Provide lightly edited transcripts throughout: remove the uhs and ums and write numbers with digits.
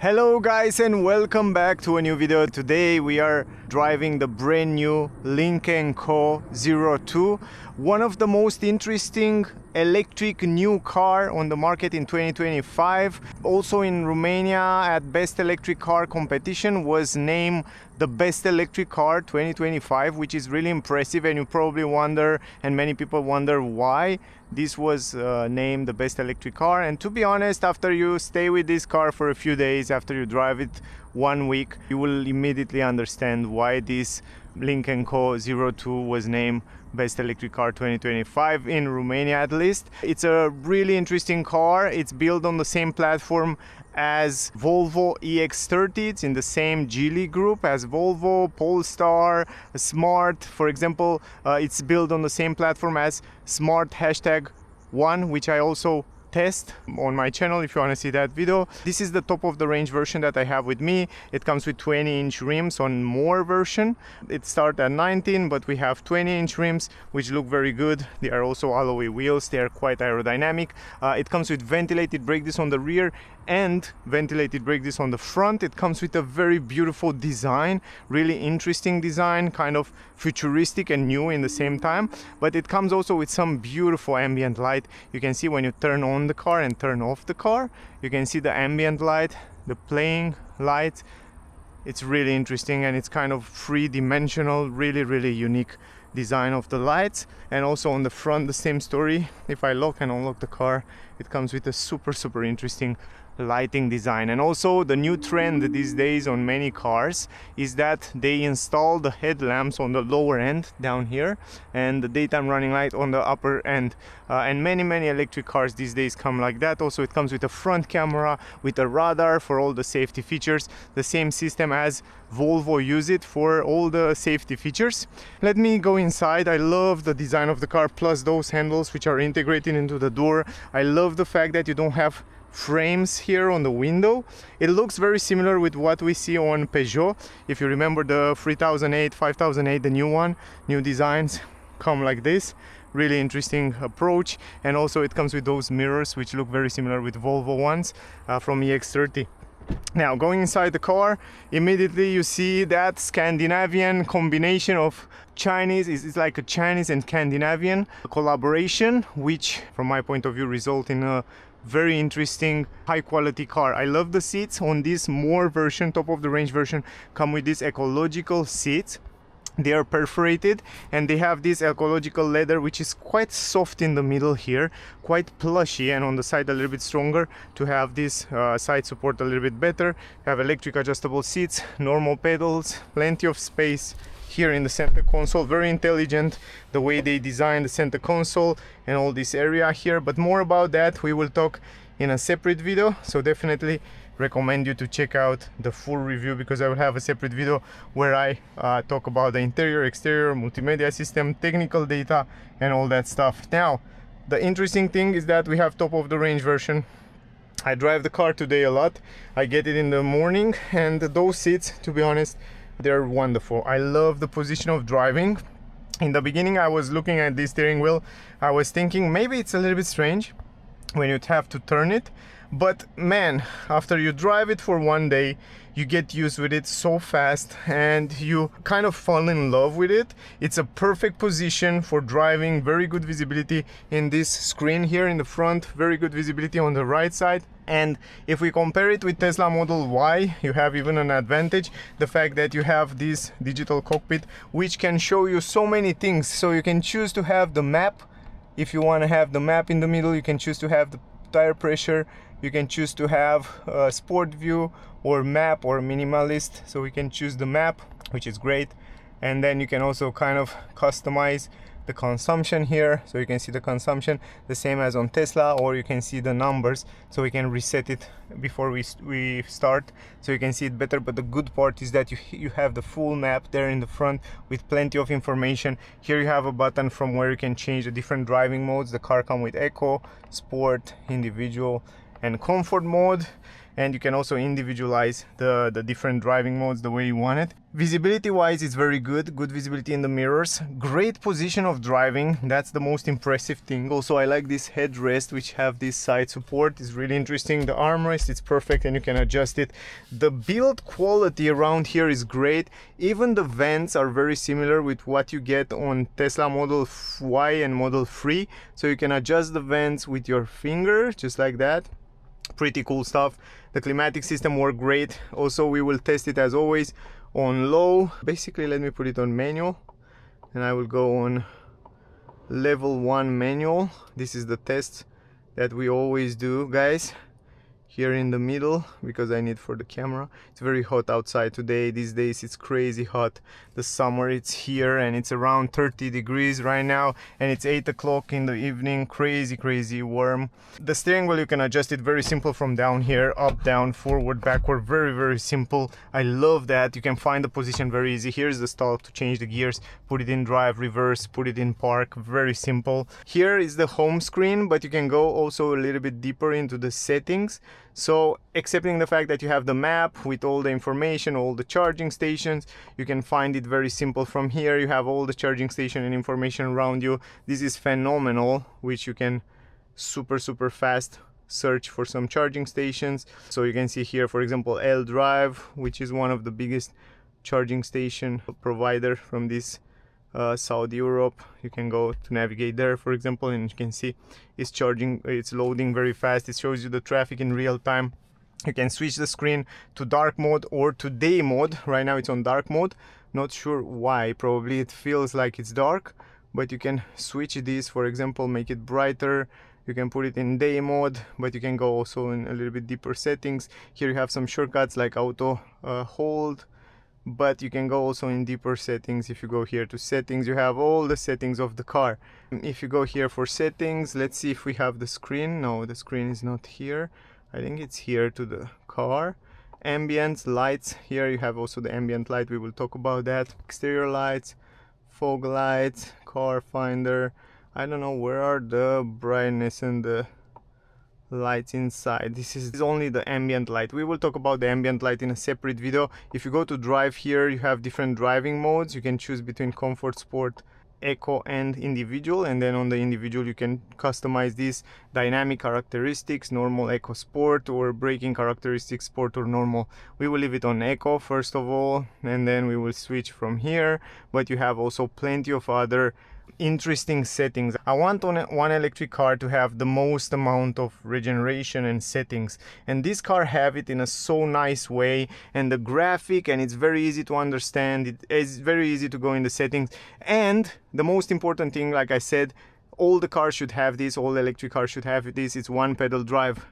Hello guys and welcome back to a new video. Today we are driving the brand new Lynk Co 02, one of the most interesting electric new car on the market in 2025. Also in Romania at Best Electric Car competition was named the Best Electric Car 2025, which is really impressive, and you probably wonder, and many people wonder, why this was named the Best Electric Car. And to be honest, after you stay with this car for a few days, after you drive it 1 week, you will immediately understand why this Lynk Co 02 was named Best Electric Car 2025 in Romania, at least. It's a really interesting car. It's built on the same platform as Volvo EX30. It's in the same Geely group as Volvo, Polestar, Smart. For example, it's built on the same platform as Smart #1, which I also test on my channel if you want to see that video. This is the top of the range version that I have with me. It comes with 20-inch rims on more version. It starts at 19, but we have 20-inch rims which look very good. They are also alloy wheels. They are quite aerodynamic. It comes with ventilated brake disc on the rear and ventilated brake disc on the front. It comes with a very beautiful design, really interesting design, kind of futuristic and new in the same time. But it comes also with some beautiful ambient light. You can see when you turn on the car and turn off the car, you can see the ambient light, the playing light. It's really interesting, and it's kind of three-dimensional, really unique design of the lights. And also on the front, the same story. If I lock and unlock the car, it comes with a super interesting lighting design. And also the new trend these days on many cars is that they install the headlamps on the lower end down here and the daytime running light on the upper end, and many electric cars these days come like that. Also it comes with a front camera with a radar for all the safety features, the same system as Volvo use it for all the safety features. Let me go inside. I love the design of the car, plus those handles which are integrated into the door. I love the fact that you don't have frames here on the window. It looks very similar with what we see on Peugeot. If you remember the 3008, 5008, the new designs come like this. Really interesting approach. And also it comes with those mirrors which look very similar with Volvo ones from EX30. Now going inside the car, immediately you see that Scandinavian combination of Chinese. It's like a Chinese and Scandinavian collaboration, which from my point of view result in a very interesting high quality car. I love the seats on this more version, top of the range version, come with these ecological seats. They are perforated and they have this ecological leather which is quite soft in the middle here, quite plushy, and on the side a little bit stronger to have this side support a little bit better. Have electric adjustable seats, normal pedals, plenty of space here in the center console. Very intelligent the way they designed the center console and all this area here, but more about that we will talk in a separate video. So definitely recommend you to check out the full review, because I will have a separate video where I talk about the interior, exterior, multimedia system, technical data and all that stuff. Now the interesting thing is that we have top of the range version. I drive the car today a lot. I get it in the morning, and those seats, to be honest, they're wonderful. I love the position of driving. In the beginning I was looking at the steering wheel, I was thinking maybe it's a little bit strange when you have to turn it, but man, after you drive it for 1 day, you get used with it so fast and you kind of fall in love with it. It's a perfect position for driving, very good visibility in this screen here in the front, very good visibility on the right side. And if we compare it with Tesla Model Y, you have even an advantage, the fact that you have this digital cockpit which can show you so many things. So you can choose to have the map. If you want to have the map in the middle, you can choose to have the tire pressure. You can choose to have a sport view or map or minimalist. So we can choose the map, which is great. And then you can also kind of customize the consumption here, so you can see the consumption the same as on Tesla, or you can see the numbers, so we can reset it before we start, so you can see it better. But the good part is that you have the full map there in the front with plenty of information. Here you have a button from where you can change the different driving modes. The car comes with Eco, Sport, Individual and Comfort mode. and you can also individualize the different driving modes the way you want it. Visibility wise, it's very good visibility in the mirrors, great position of driving, that's the most impressive thing. Also, I like this headrest which have this side support, is really interesting. The armrest, it's perfect and you can adjust it. The build quality around here is great. Even the vents are very similar with what you get on Tesla Model Y and Model 3, so you can adjust the vents with your finger just like that. Pretty cool stuff. The climatic system worked great. Also, we will test it as always on low. Basically, let me put it on manual and I will go on level 1 manual. This is the test that we always do, guys, here in the middle, because I need for the camera. It's very hot outside today. These days it's crazy hot. The summer, it's here and it's around 30 degrees right now, and it's 8 o'clock in the evening. Crazy warm. The steering wheel, you can adjust it very simple from down here, up, down, forward, backward, very simple. I love that. You can find the position very easy. Here's the stall to change the gears, put it in drive, reverse, put it in park, very simple. Here is the home screen, but you can go also a little bit deeper into the settings. So, excepting the fact that you have the map with all the information, all the charging stations, you can find it very simple from here. You have all the charging station and information around you. This is phenomenal, which you can super fast search for some charging stations. So you can see here, for example, L Drive, which is one of the biggest charging station provider from this South Europe. You can go to navigate there, for example, and you can see it's charging, it's loading very fast. It shows you the traffic in real time. You can switch the screen to dark mode or to day mode. Right now it's on dark mode, not sure why, probably it feels like it's dark, but you can switch this, for example, make it brighter. You can put it in day mode, but you can go also in a little bit deeper settings. Here you have some shortcuts like auto hold, but you can go also in deeper settings. If you go here to settings, you have all the settings of the car. If you go here for settings, let's see if we have the screen. No, the screen is not here. I think it's here to the car. Ambient lights, here you have also the ambient light, we will talk about that. Exterior lights, fog lights, car finder. I don't know where are the brightness and the lights inside. This is only the ambient light. We will talk about the ambient light in a separate video. If you go to drive, here you have different driving modes. You can choose between comfort, sport, eco and individual, and then on the individual you can customize these dynamic characteristics, normal, eco, sport, or braking characteristics, sport or normal. We will leave it on eco first of all, and then we will switch from here. But you have also plenty of other interesting settings. I want on one electric car to have the most amount of regeneration and settings, and this car have it in a so nice way, and the graphic, and it's very easy to understand. It is very easy to go in the settings, and the most important thing, like I said, all the cars should have this, all electric cars should have this. It's one pedal drive.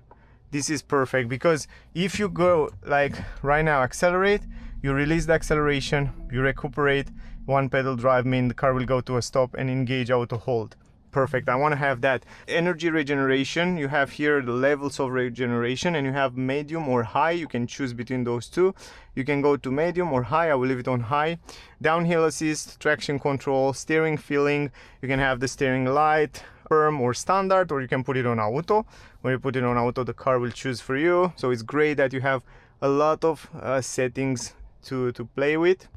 This is perfect, because if you go like right now, accelerate, you release the acceleration, you recuperate, one pedal drive means the car will go to a stop and engage auto hold. Perfect, I want to have that. Energy regeneration, you have here the levels of regeneration, and you have medium or high. You can choose between those two. You can go to medium or high. I will leave it on high. Downhill assist, traction control, steering feeling. You can have the steering light, firm or standard, or you can put it on auto. When you put it on auto, the car will choose for you. So it's great that you have a lot of settings to play with.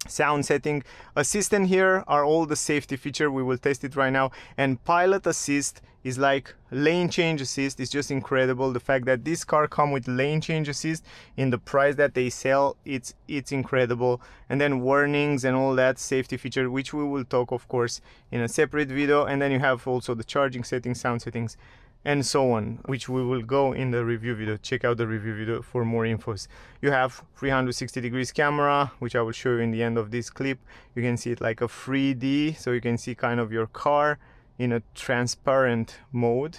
Sound setting, assistant, here are all the safety feature. We will test it right now. And pilot assist is like lane change assist. It's just incredible. The fact that this car come with lane change assist in the price that they sell, it's incredible. And then warnings and all that safety feature, which we will talk of course in a separate video. And then you have also the charging settings, sound settings, and so on, which we will go in the review video. Check out the review video for more infos. You have 360 degrees camera, which I will show you in the end of this clip. You can see it like a 3D, so you can see kind of your car in a transparent mode,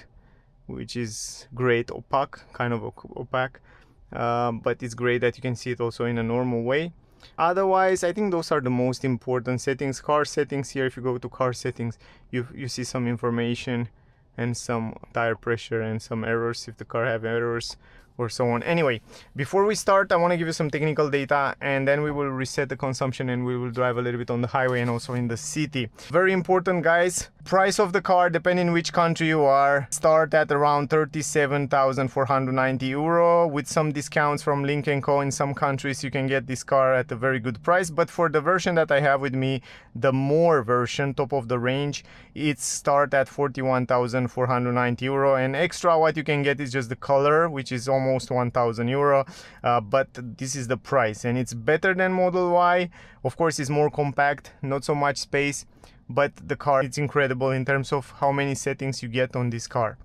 which is great. Opaque, kind of opaque, but it's great that you can see it also in a normal way. Otherwise, I think those are the most important settings. Car settings, here if you go to car settings, you see some information and some tire pressure and some errors if the car have errors. or so on. Anyway, before we start, I want to give you some technical data, and then we will reset the consumption and we will drive a little bit on the highway and also in the city. Very important, guys. Price of the car, depending which country you are, start at around 37,490 euro. With some discounts from Lynk Co, in some countries you can get this car at a very good price, but for the version that I have with me, the more version, top of the range, it start at 41,490 euro, and extra what you can get is just the color, which is almost 1,000 euro, but this is the price, and it's better than Model Y. Of course, it's more compact, not so much space, but the car, it's incredible in terms of how many settings you get on this car.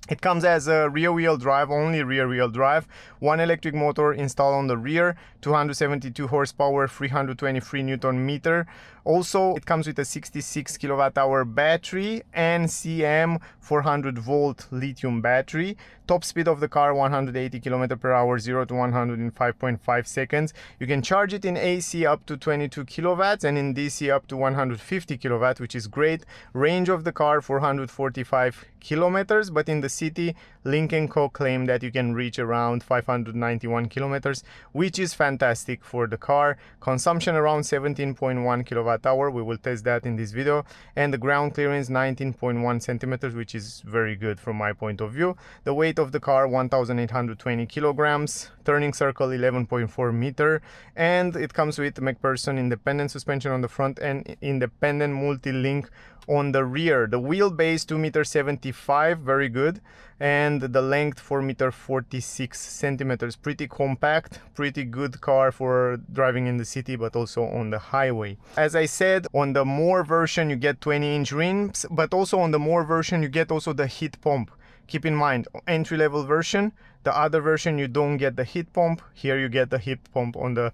It comes as a rear-wheel drive, only rear-wheel drive, one electric motor installed on the rear, 272 horsepower, 323 Newton meter. Also, it comes with a 66 kilowatt-hour battery and CM 400 volt lithium battery. Top speed of the car 180 km per hour, 0 to 100 in 5.5 seconds. You can charge it in AC up to 22 kilowatts and in DC up to 150 kilowatts, which is great. Range of the car 445 kilometers, but in the city, Lynk Co claim that you can reach around 591 kilometers, which is fantastic for the car. Consumption around 17.1 kilowatt hour. We will test that in this video. And the ground clearance 19.1 centimeters, which is very good from my point of view. The weight of the car 1,820 kilograms. Turning circle 11.4 meter. And it comes with MacPherson independent suspension on the front and independent multi-link on the rear. The wheelbase 2.75 m, very good, and the length 4.46 centimeters. Pretty compact, pretty good car for driving in the city, but also on the highway. As I said, on the more version you get 20-inch rims, but also on the more version you get also the heat pump. Keep in mind, entry-level version, the other version you don't get the heat pump. Here you get the heat pump on the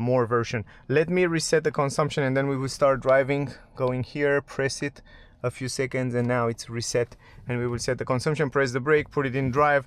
more version. Let me reset the consumption and then we will start driving. Going here, press it a few seconds, and now it's reset, and we will set the consumption. Press the brake, put it in drive,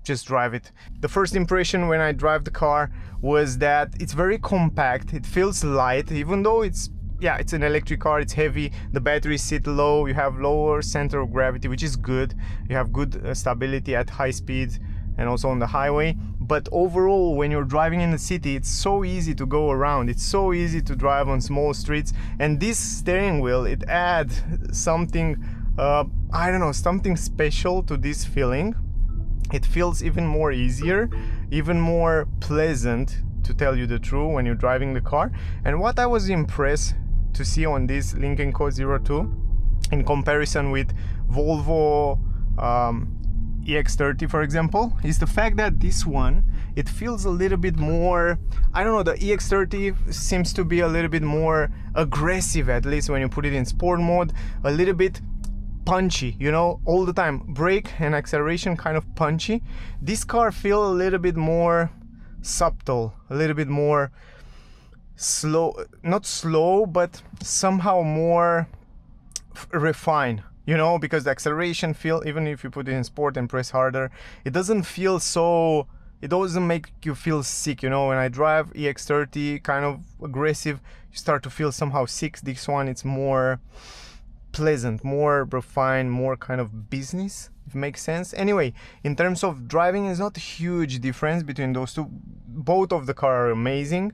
just drive it. The first impression when I drive the car was that it's very compact. It feels light, even though it's an electric car, it's heavy. The batteries sit low, you have lower center of gravity, which is good. You have good stability at high speeds and also on the highway. But overall, when you're driving in the city, it's so easy to go around. It's so easy to drive on small streets. And this steering wheel, it adds something, I don't know, something special to this feeling. It feels even more easier, even more pleasant, to tell you the truth, when you're driving the car. And what I was impressed to see on this Lynk Co 02 in comparison with Volvo EX30, for example, is the fact that this one, it feels a little bit more, I don't know, the EX30 seems to be a little bit more aggressive, at least when you put it in sport mode, a little bit punchy, you know, all the time. Brake and acceleration kind of punchy. This car feels a little bit more subtle, a little bit more slow, not slow, but somehow more refined. You know, because the acceleration feel, even if you put it in sport and press harder, it doesn't feel so, it doesn't make you feel sick. You know, when I drive EX30, kind of aggressive, you start to feel somehow sick. This one, it's more pleasant, more refined, more kind of business, if it makes sense. Anyway, in terms of driving, there's not a huge difference between those two. Both of the car are amazing.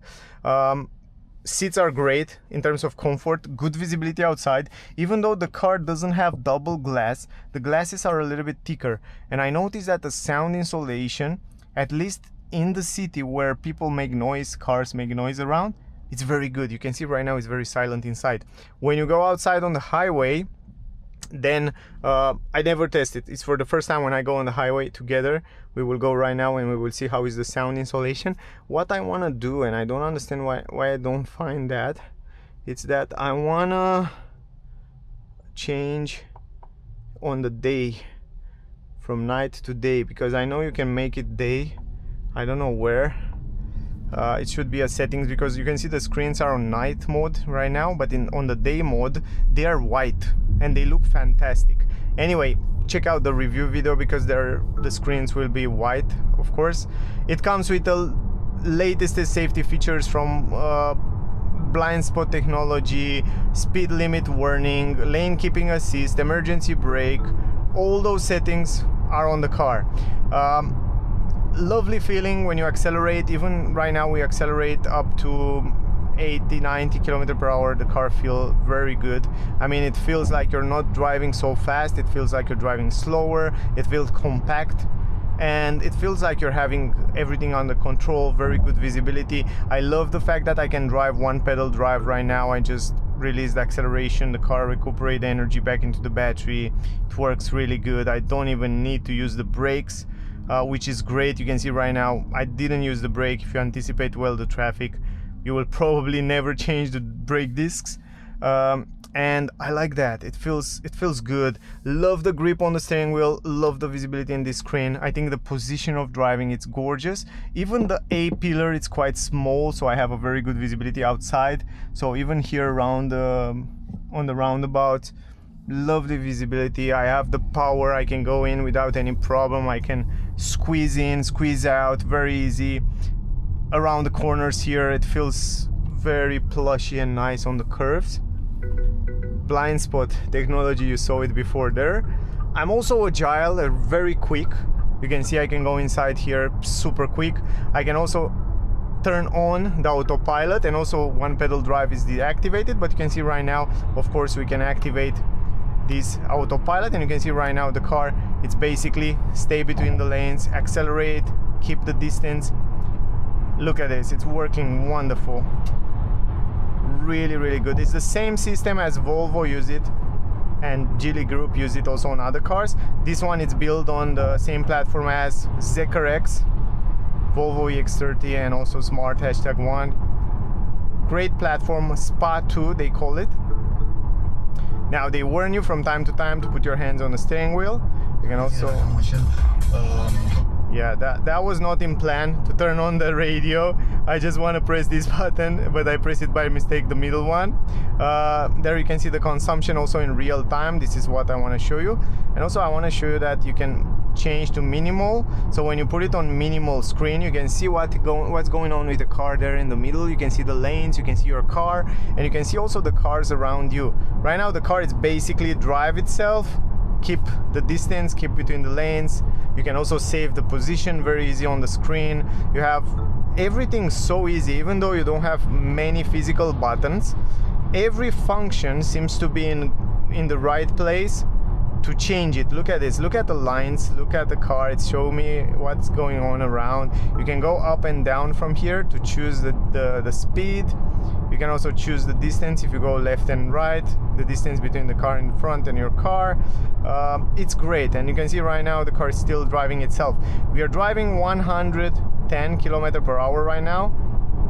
Seats are great in terms of comfort, good visibility outside. Even though the car doesn't have double glass, the glasses are a little bit thicker. And I noticed that the sound insulation, at least in the city where people make noise, cars make noise around, it's very good. You can see right now it's very silent inside. When you go outside on the highway, then I never test it. It's for the first time when I go on the highway together. We will go right now and we will see how is the sound insulation. What I want to do, and I don't understand why I don't find that, it's that I want to change on the day, from night to day, because I know you can make it day. I don't know where. It should be a settings, because you can see the screens are on night mode right now, but on the day mode they are white and they look fantastic. Anyway, check out the review video because the screens will be white, of course. It comes with the latest safety features from blind spot technology, speed limit warning, lane keeping assist, emergency brake. All those settings are on the car. Lovely feeling when you accelerate. Even right now we accelerate up to 80-90 km per hour. The car feels very good. I mean, it feels like you're not driving so fast. It feels like you're driving slower. It feels compact, and it feels like you're having everything under control. Very good visibility. I love the fact that I can drive one pedal drive right now. I just release the acceleration, the car recuperate energy back into the battery. It works really good. I don't even need to use the brakes, which is great. You can see right now I didn't use the brake. If you anticipate well the traffic, you will probably never change the brake discs, and I like that. It feels good. Love the grip on the steering wheel. Love the visibility in this screen. I think the position of driving, it's gorgeous. Even the A pillar, it's quite small, so I have a very good visibility outside. So even here around on the roundabout, lovely visibility. I have the power. I can go in without any problem. I can squeeze in, squeeze out, very easy. Around the corners here, it feels very plushy and nice on the curves. Blind spot technology, you saw it before there. I'm also agile, very quick. You can see I can go inside here super quick. I can also turn on the autopilot, and also one pedal drive is deactivated, but you can see right now, of course, we can activate this autopilot, and you can see right now the car, it's basically stay between the lanes, accelerate, keep the distance. Look at this, it's working wonderful. Really good. It's the same system as Volvo use it, and Geely Group use it also on other cars. This one is built on the same platform as ZKRX, Volvo EX30, and also Smart #1. Great platform, SPA 2 they call it. Now they warn you from time to time to put your hands on the steering wheel. You can also yeah, that was not in plan to turn on the radio. I just want to press this button, but I pressed it by mistake, the middle one. There you can see the consumption also in real time. This is what I want to show you. And also I want to show you that you can change to minimal. So when you put it on minimal screen, you can see what's going on with the car there in the middle. You can see the lanes, you can see your car, and you can see also the cars around you. Right now the car is basically drive itself, keep the distance, keep between the lanes. You can also save the position very easy on the screen. You have everything so easy, even though you don't have many physical buttons. Every function seems to be in the right place to change it. Look at this, look at the lines, look at the car. It's showing me what's going on around. You can go up and down from here to choose the speed. You can also choose the distance if you go left and right, the distance between the car in front and your car. It's great, and you can see right now the car is still driving itself. We are driving 110 km per hour right now,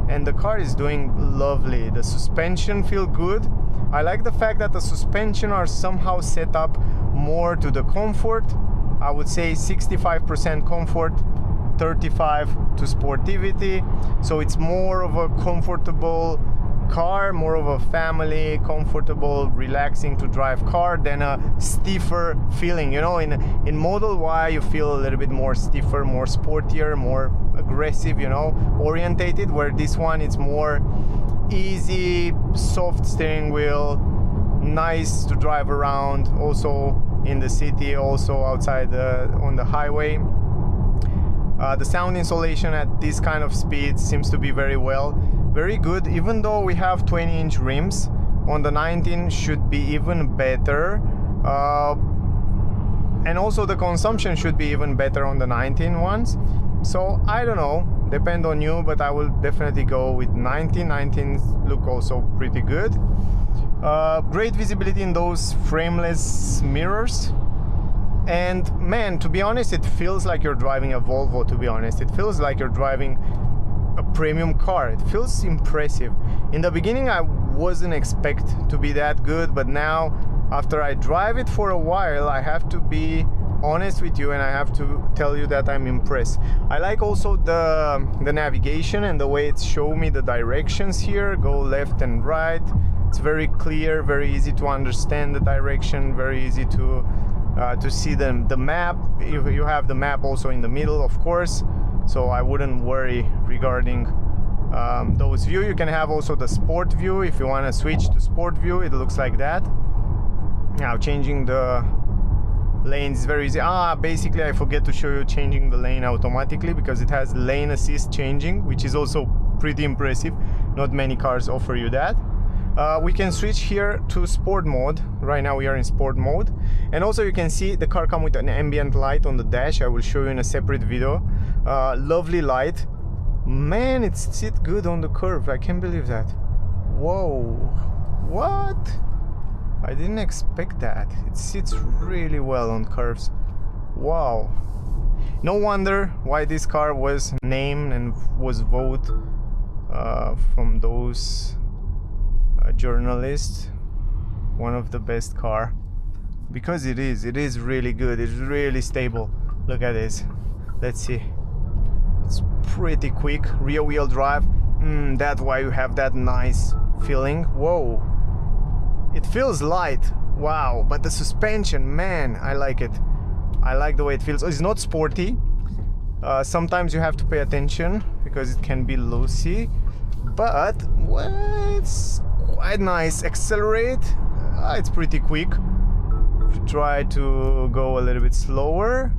and the car is doing lovely. The suspension feels good. I like the fact that the suspension are somehow set up more to the comfort. I would say 65% comfort, 35 to sportivity. So it's more of a comfortable car, more of a family, comfortable, relaxing to drive car than a stiffer feeling. You know, in Model Y you feel a little bit more stiffer, more sportier, more aggressive, you know, orientated, where this one it's more easy, soft steering wheel, nice to drive around, also in the city, also outside on the highway. The sound insulation at this kind of speed seems to be very good. Even though we have 20-inch rims, on the 19 should be even better, and also the consumption should be even better on the 19 ones. So I don't know, depend on you, but I will definitely go with 19. 19s look also pretty good. Great visibility in those frameless mirrors. And man, to be honest, it feels like you're driving a Volvo, to be honest. It feels like you're driving a premium car. It feels impressive. In the beginning, I wasn't expect to be that good, but now, after I drive it for a while, I have to be honest with you and I have to tell you that I'm impressed. I like also the navigation and the way it's showing me the directions here, go left and right. It's very clear, very easy to understand the direction, very easy to see the map. You have the map also in the middle, of course, so I wouldn't worry regarding those view. You can have also the sport view if you want to switch to sport view. It looks like that. Now changing the lanes is very easy. Basically I forget to show you changing the lane automatically, because it has lane assist changing, which is also pretty impressive. Not many cars offer you that. We can switch here to sport mode. Right now we are in sport mode. And also you can see the car comes with an ambient light on the dash. I will show you in a separate video. Lovely light. Man, it sits good on the curve. I can't believe that. Whoa, what? I didn't expect that. It sits really well on curves. Wow. No wonder why this car was named and was voted from those journalists one of the best car, because it is really good. It's really stable. Look at this. Let's see. It's pretty quick. Rear wheel drive. That's why you have that nice feeling. Whoa, it feels light. Wow. But the suspension, man, I like it. I like the way it feels. It's not sporty. Sometimes you have to pay attention because it can be loosey, but well, it's quite nice. Accelerate, it's pretty quick. If you try to go a little bit slower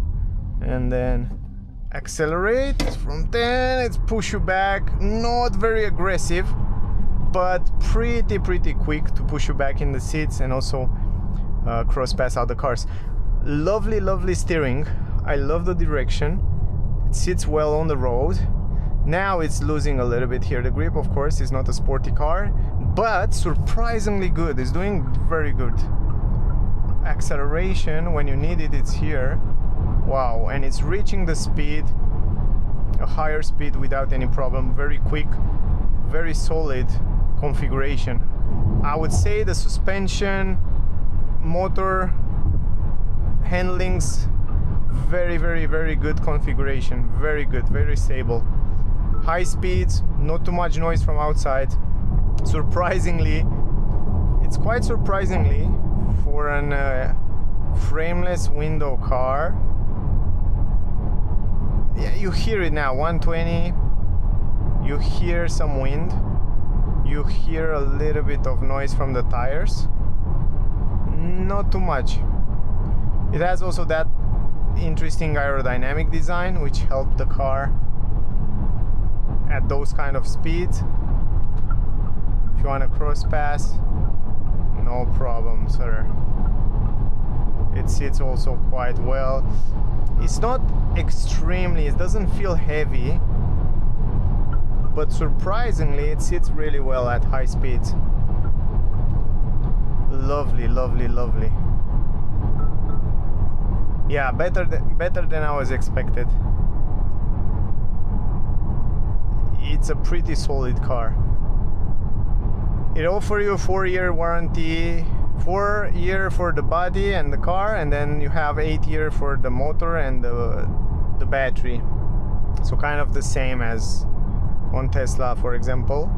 and then accelerate from 10, it's push you back. Not very aggressive, but pretty quick to push you back in the seats and also cross pass other cars. Lovely steering. I love the direction. It sits well on the road. Now it's losing a little bit here. The grip, of course, is not a sporty car, but surprisingly good. It's doing very good. Acceleration, when you need it, it's here. Wow, and it's reaching the speed, a higher speed without any problem. Very quick, very solid configuration. I would say the suspension, motor, handlings, very good configuration. Very good, very stable. High speeds, not too much noise from outside. Surprisingly, it's quite surprisingly for an frameless window car. Yeah, you hear it now. 120. You hear some wind. You hear a little bit of noise from the tires. Not too much. It has also that interesting aerodynamic design, which helped the car at those kind of speeds. If you want to cross pass, no problem, sir. It sits also quite well. It's not extremely, it doesn't feel heavy, but surprisingly it sits really well at high speeds. Lovely. Yeah, better than I was expected. It's a pretty solid car. It offers you a 4-year warranty, 4-year for the body and the car, and then you have 8-year for the motor and the battery. So kind of the same as on Tesla, for example.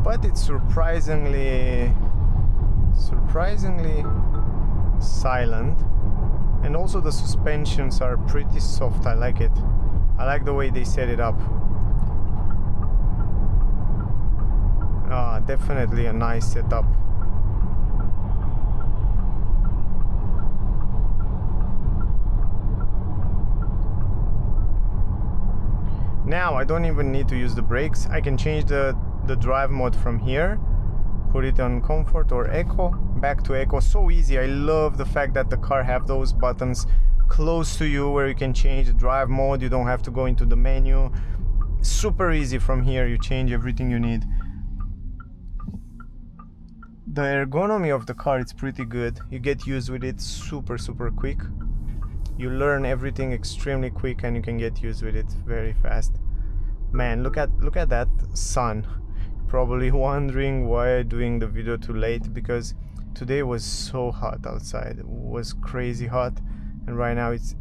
But it's surprisingly silent, and also the suspensions are pretty soft. I like it. I like the way they set it up. Definitely a nice setup. Now I don't even need to use the brakes. I can change the drive mode from here, put it on comfort or eco, back to eco. So easy. I love the fact that the car have those buttons close to you where you can change the drive mode. You don't have to go into the menu. Super easy. From here you change everything you need. The ergonomy of the car is pretty good. You get used with it super quick. You learn everything extremely quick and you can get used with it very fast. Man, look at that sun. Probably wondering why I'm doing the video too late, because today was so hot outside. It was crazy hot, and right now it's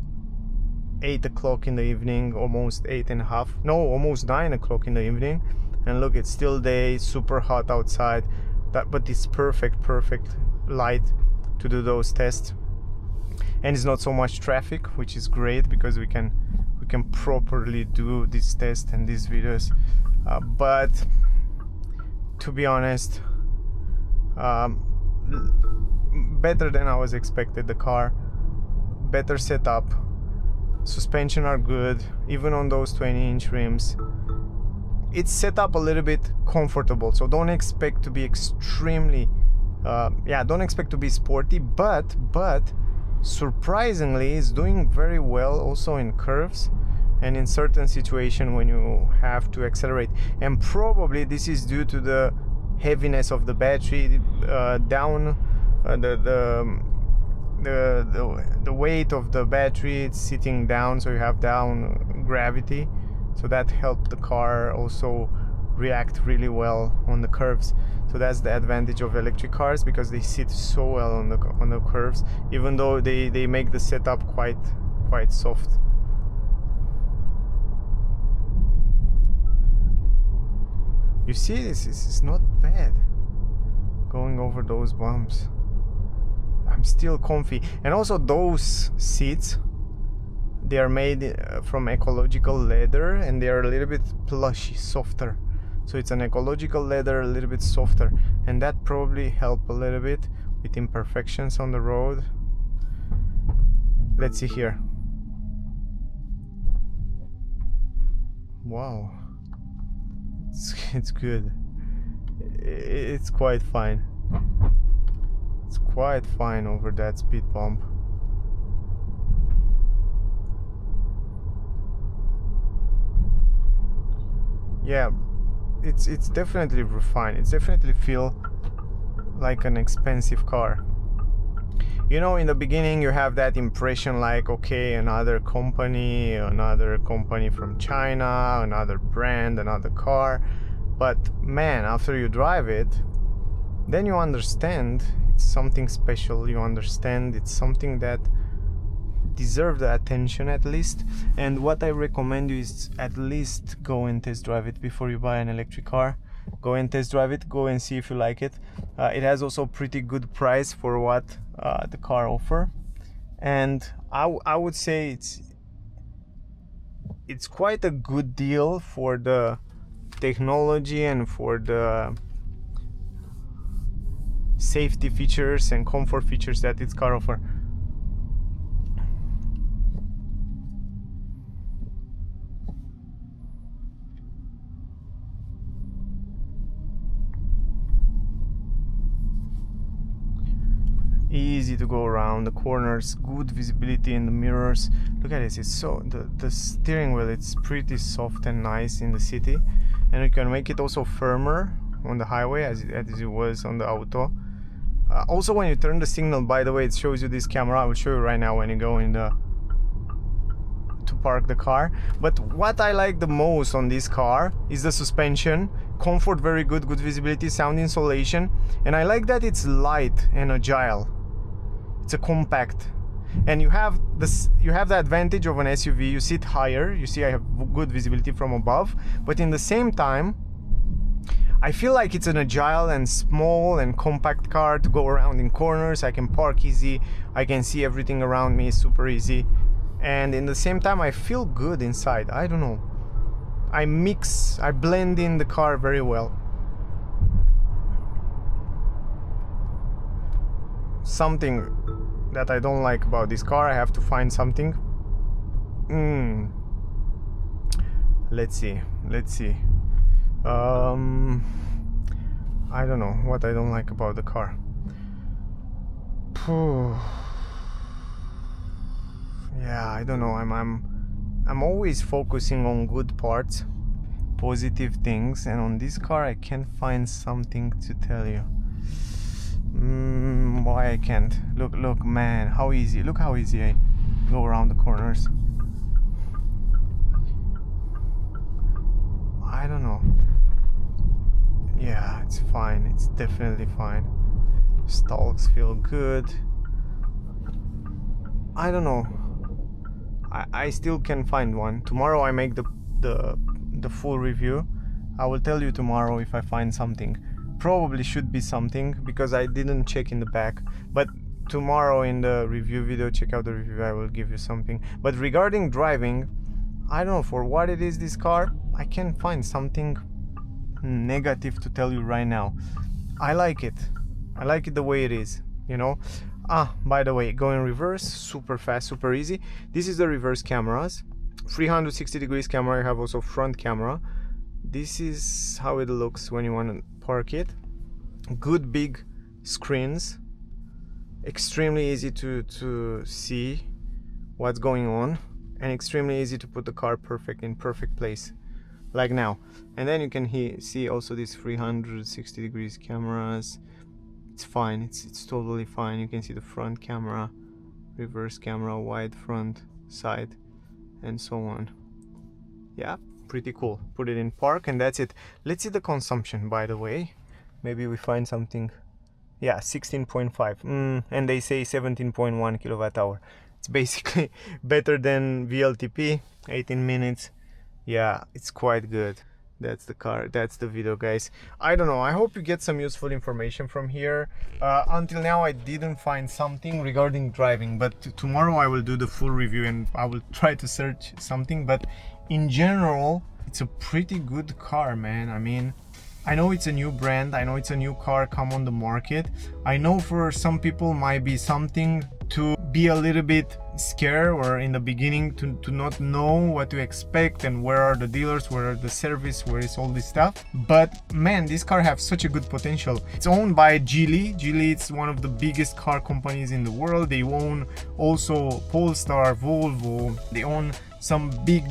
8 o'clock in the evening, almost 8:30. No, almost 9 o'clock in the evening, and look, it's still day, super hot outside. But it's perfect light to do those tests, and it's not so much traffic, which is great because we can properly do this test and these videos. But to be honest, better than I was expected. The car, better setup, suspension are good, even on those 20-inch rims. It's set up a little bit comfortable, so don't expect to be extremely don't expect to be sporty, but surprisingly it's doing very well also in curves and in certain situations when you have to accelerate. And probably this is due to the heaviness of the battery, the weight of the battery. It's sitting down, so you have down gravity, so that helped the car also react really well on the curves. So that's the advantage of electric cars, because they sit so well on the curves, even though they make the setup quite soft. You see, this is not bad going over those bumps. I'm still comfy. And also those seats, they are made from ecological leather, and they are a little bit plushy, softer. So it's an ecological leather, a little bit softer, and that probably helped a little bit with imperfections on the road. Let's see here. Wow, it's good. It's quite fine. It's quite fine over that speed bump. Yeah, it's definitely refined. It's definitely feel like an expensive car. You know, in the beginning you have that impression like, okay, another company from China, another brand, another car. But man, after you drive it, then you understand it's something special. You understand it's something that deserve the attention at least. And what I recommend you is at least go and test drive it before you buy an electric car. Go and test drive it, go and see if you like it. It has also pretty good price for what the car offer, and I would say it's quite a good deal for the technology and for the safety features and comfort features that its car offer. Easy to go around the corners, good visibility in the mirrors. Look at this, it's so the steering wheel, it's pretty soft and nice in the city, and you can make it also firmer on the highway as it was on the auto. Also, when you turn the signal, by the way, it shows you this camera. I will show you right now when you go in to park the car. But what I like the most on this car is the suspension. Comfort, very good, good visibility, sound insulation, and I like that it's light and agile. It's a compact, and you have the advantage of an SUV. You sit higher, you see I have good visibility from above, but in the same time I feel like it's an agile and small and compact car to go around in corners. I can park easy, I can see everything around me super easy, and in the same time I feel good inside. I don't know, I blend in the car very well. Something that I don't like about this car, I have to find something. Let's see. I don't know what I don't like about the car. Yeah, I don't know. I'm always focusing on good parts, positive things, and on this car I can't find something to tell you. Why I can't? Look, man, how easy. Look how easy I go around the corners. I don't know. Yeah, it's fine. It's definitely fine. Stalks feel good. I don't know. I still can find one. Tomorrow I make the full review. I will tell you tomorrow if I find something. Probably should be something because I didn't check in the back, but tomorrow in the review video, check out the review, I will give you something. But regarding driving, I don't know, for what it is, this car, I can find something negative to tell you right now. I like it. I like it the way it is, you know. By the way, go in reverse, super fast, super easy. This is the reverse cameras. 360 degrees camera. I have also front camera. This is how it looks when you want to park it. Good big screens. Extremely easy to see what's going on, and extremely easy to put the car in perfect place, like now. And then you can see also these 360 degrees cameras. It's fine, it's totally fine. You can see the front camera, reverse camera, wide front, side, and so on. Yeah, pretty cool. Put it in park, and that's it. Let's see the consumption, by the way. Maybe we find something. Yeah, 16.5, and they say 17.1 kilowatt hour. It's basically better than VLTP. 18 minutes. Yeah, it's quite good. That's the car, that's the video, guys. I don't know, I hope you get some useful information from here. Until now I didn't find something regarding driving, but tomorrow I will do the full review and I will try to search something. But in general, it's a pretty good car, man. I mean, I know it's a new brand, I know it's a new car come on the market. I know for some people might be something to be a little bit scared, or in the beginning to not know what to expect and where are the dealers, where are the service, where is all this stuff. But man, this car has such a good potential. It's owned by Geely. Geely is one of the biggest car companies in the world. They own also Polestar, Volvo. They own some big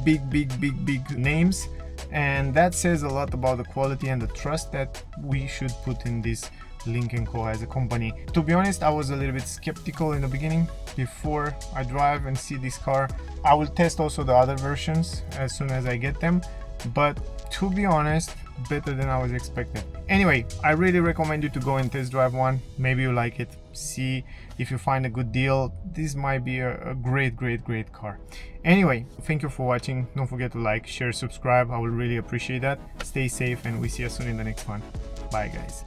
names. And that says a lot about the quality and the trust that we should put in this Lynk Co as a company. To be honest, I was a little bit skeptical in the beginning. Before I drive and see this car, I will test also the other versions as soon as I get them. But to be honest, better than I was expecting. Anyway, I really recommend you to go and test drive one. Maybe you like it. See if you find a good deal. This might be a great car. Anyway, thank you for watching. Don't forget to like, share, subscribe. I will really appreciate that. Stay safe, and we see you soon in the next one. Bye, guys.